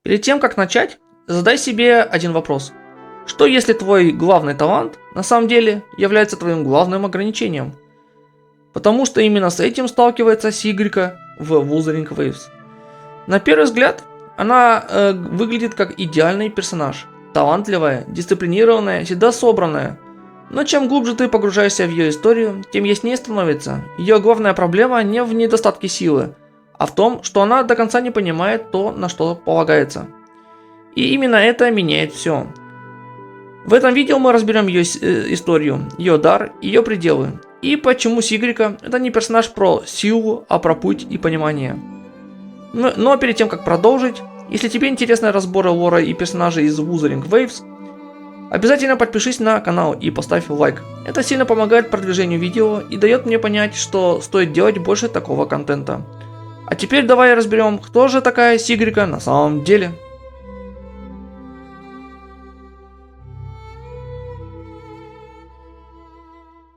Перед тем, как начать, задай себе один вопрос. Что если твой главный талант на самом деле является твоим главным ограничением? Потому что именно с этим сталкивается Сигрика в Wuthering Waves. На первый взгляд, она выглядит как идеальный персонаж. Талантливая, дисциплинированная, всегда собранная. Но чем глубже ты погружаешься в ее историю, тем яснее становится. Ее главная проблема не в недостатке силы, а в том, что она до конца не понимает то, на что полагается. И именно это меняет все. В этом видео мы разберем ее историю, ее дар, ее пределы. И почему Сигрика это не персонаж про силу, а про путь и понимание. Но перед тем, как продолжить, если тебе интересны разборы лора и персонажей из Wuthering Waves, обязательно подпишись на канал и поставь лайк. Это сильно помогает продвижению видео и дает мне понять, что стоит делать больше такого контента. А теперь давай разберем, кто же такая Сигрика на самом деле.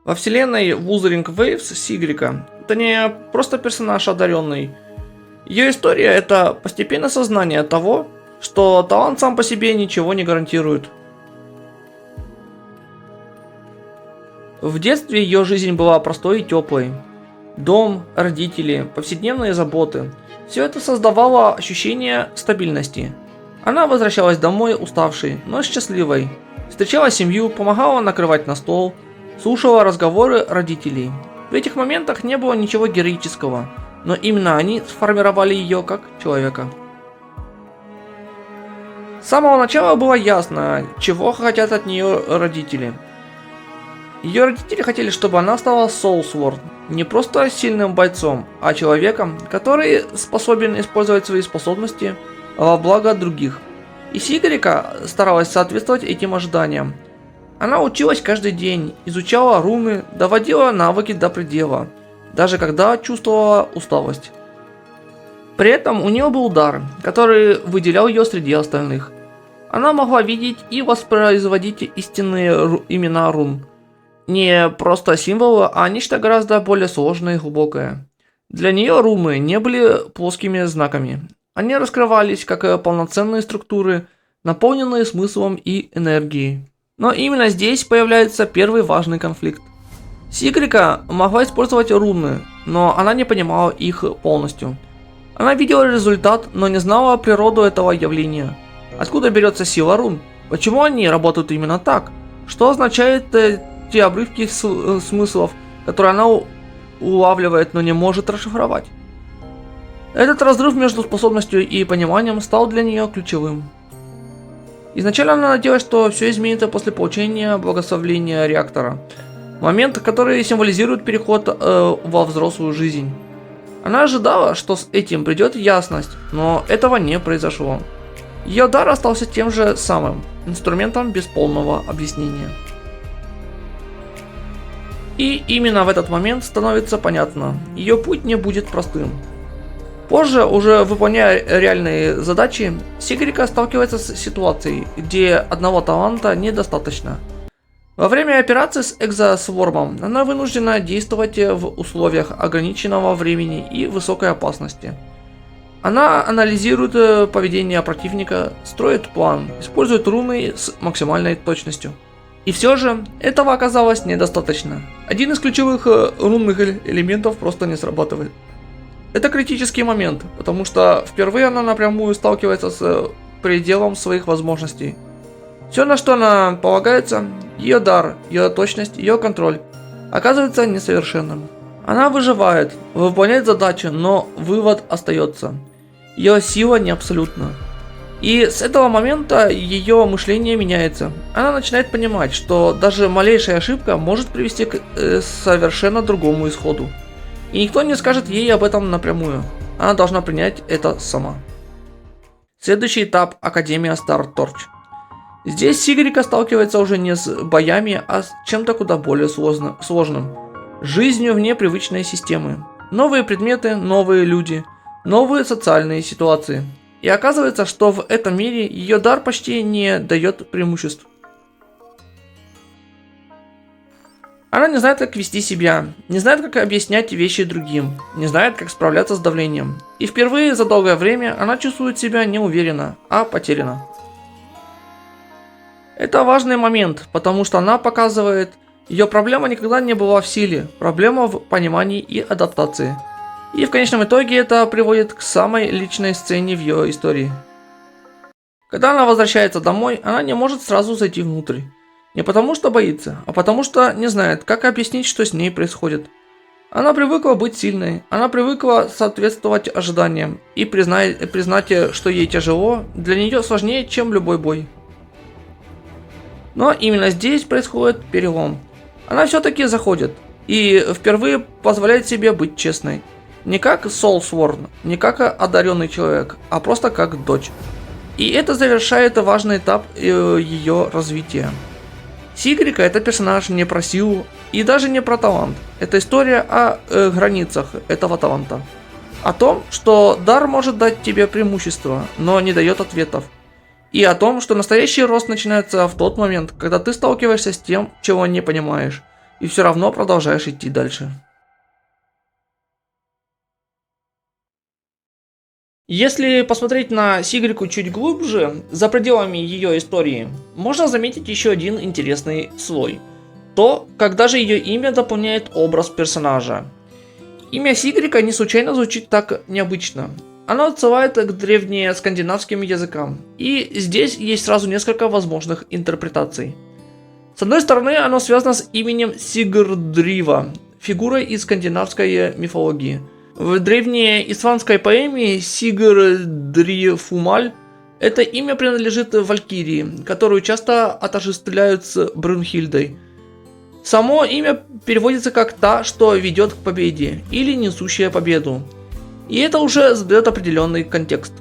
Во вселенной Wuthering Waves Сигрика это не просто персонаж одаренный. Ее история это постепенное сознание того, что талант сам по себе ничего не гарантирует. В детстве ее жизнь была простой и теплой. Дом, родители, повседневные заботы – все это создавало ощущение стабильности. Она возвращалась домой уставшей, но счастливой. Встречала семью, помогала накрывать на стол, слушала разговоры родителей. В этих моментах не было ничего героического, но именно они сформировали ее как человека. С самого начала было ясно, чего хотят от нее родители. Ее родители хотели, чтобы она стала Soulsworn, не просто сильным бойцом, а человеком, который способен использовать свои способности во благо других. И Сигрика старалась соответствовать этим ожиданиям. Она училась каждый день, изучала руны, доводила навыки до предела, даже когда чувствовала усталость. При этом у нее был дар, который выделял ее среди остальных. Она могла видеть и воспроизводить истинные имена рун. Не просто символы, а нечто гораздо более сложное и глубокое. Для нее руны не были плоскими знаками. Они раскрывались как полноценные структуры, наполненные смыслом и энергией. Но именно здесь появляется первый важный конфликт. Сигрика могла использовать руны, но она не понимала их полностью. Она видела результат, но не знала природу этого явления. Откуда берется сила рун? Почему они работают именно так? Что означает те обрывки смыслов, которые она улавливает, но не может расшифровать? Этот разрыв между способностью и пониманием стал для нее ключевым. Изначально она надеялась, что все изменится после получения благословения реактора. Момент, который символизирует переход во взрослую жизнь. Она ожидала, что с этим придет ясность, но этого не произошло. Ее дар остался тем же самым, инструментом без полного объяснения. И именно в этот момент становится понятно, ее путь не будет простым. Позже, уже выполняя реальные задачи, Сигрика сталкивается с ситуацией, где одного таланта недостаточно. Во время операции с Экзосвормом она вынуждена действовать в условиях ограниченного времени и высокой опасности. Она анализирует поведение противника, строит план, использует руны с максимальной точностью. И все же, этого оказалось недостаточно. Один из ключевых рунных элементов просто не срабатывает. Это критический момент, потому что впервые она напрямую сталкивается с пределом своих возможностей. Все, на что она полагается, ее дар, ее точность, ее контроль, оказывается несовершенным. Она выживает, выполняет задачи, но вывод остается. Ее сила не абсолютна. И с этого момента ее мышление меняется. Она начинает понимать, что даже малейшая ошибка может привести к совершенно другому исходу. И никто не скажет ей об этом напрямую. Она должна принять это сама. Следующий этап – Академия Star Torch. Здесь Сигрика сталкивается уже не с боями, а с чем-то куда более сложным. Жизнью вне привычной системы. Новые предметы, новые люди, новые социальные ситуации. И оказывается, что в этом мире ее дар почти не дает преимуществ. Она не знает, как вести себя, не знает, как объяснять вещи другим, не знает, как справляться с давлением. И впервые за долгое время она чувствует себя не уверенно, а потеряна. Это важный момент, потому что она показывает, ее проблема никогда не была в силе, проблема в понимании и адаптации. И в конечном итоге это приводит к самой личной сцене в ее истории. Когда она возвращается домой, она не может сразу зайти внутрь. Не потому что боится, а потому что не знает, как объяснить, что с ней происходит. Она привыкла быть сильной, она привыкла соответствовать ожиданиям, и признать, что ей тяжело, для нее сложнее, чем любой бой. Но именно здесь происходит перелом. Она все-таки заходит, и впервые позволяет себе быть честной. Не как Soulsworn, не как одаренный человек, а просто как дочь. И это завершает важный этап ее развития. Сигрика — это персонаж не про силу и даже не про талант. Это история о границах этого таланта. О том, что дар может дать тебе преимущество, но не дает ответов. И о том, что настоящий рост начинается в тот момент, когда ты сталкиваешься с тем, чего не понимаешь, и все равно продолжаешь идти дальше. Если посмотреть на Сигрику чуть глубже, за пределами ее истории, можно заметить еще один интересный слой. То, как даже ее имя дополняет образ персонажа. Имя Сигрика не случайно звучит так необычно. Оно отсылает к древнескандинавским языкам, и здесь есть сразу несколько возможных интерпретаций. С одной стороны, оно связано с именем Сигрдрива, фигурой из скандинавской мифологии. В древней исландской поэме Сигрдрифумаль это имя принадлежит Валькирии, которую часто отождествляют с Брюнхильдой. Само имя переводится как «та, что ведет к победе» или «несущая победу». И это уже задает определенный контекст.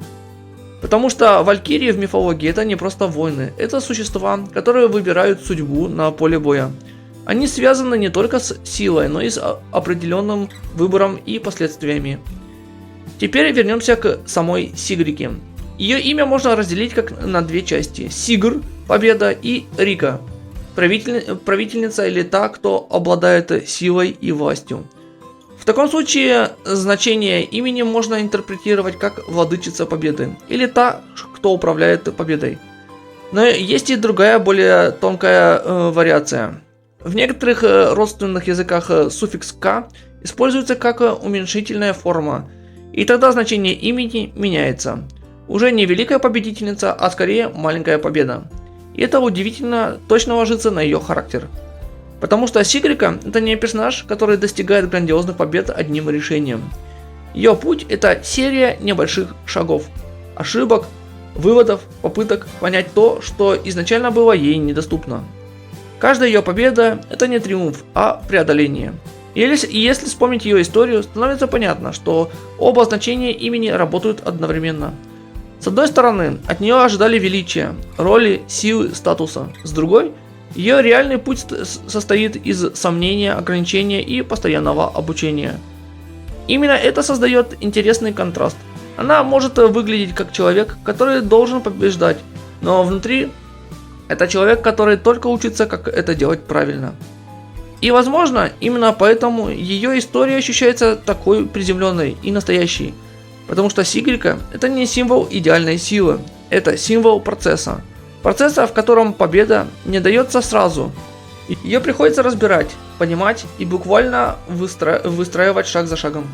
Потому что валькирии в мифологии это не просто воины, это существа, которые выбирают судьбу на поле боя. Они связаны не только с силой, но и с определенным выбором и последствиями. Теперь вернемся к самой Сигрике. Ее имя можно разделить как на две части: Сигр – победа, и Рика – правительница или та, кто обладает силой и властью. В таком случае значение имени можно интерпретировать как владычица победы или та, кто управляет победой. Но есть и другая, более тонкая вариация. В некоторых родственных языках суффикс «к» используется как уменьшительная форма, и тогда значение имени меняется. Уже не великая победительница, а скорее маленькая победа. И это удивительно точно ложится на ее характер. Потому что Сигрика это не персонаж, который достигает грандиозных побед одним решением. Ее путь это серия небольших шагов, ошибок, выводов, попыток понять то, что изначально было ей недоступно. Каждая ее победа это не триумф, а преодоление. И если вспомнить ее историю, становится понятно, что оба значения имени работают одновременно. С одной стороны, от нее ожидали величия, роли, силы, статуса. С другой, ее реальный путь состоит из сомнения, ограничения и постоянного обучения. Именно это создает интересный контраст. Она может выглядеть как человек, который должен побеждать, но внутри это человек, который только учится, как это делать правильно. И возможно, именно поэтому ее история ощущается такой приземленной и настоящей. Потому что Сигрика это не символ идеальной силы, это символ процесса. Процесса, в котором победа не дается сразу. Ее приходится разбирать, понимать и буквально выстраивать шаг за шагом.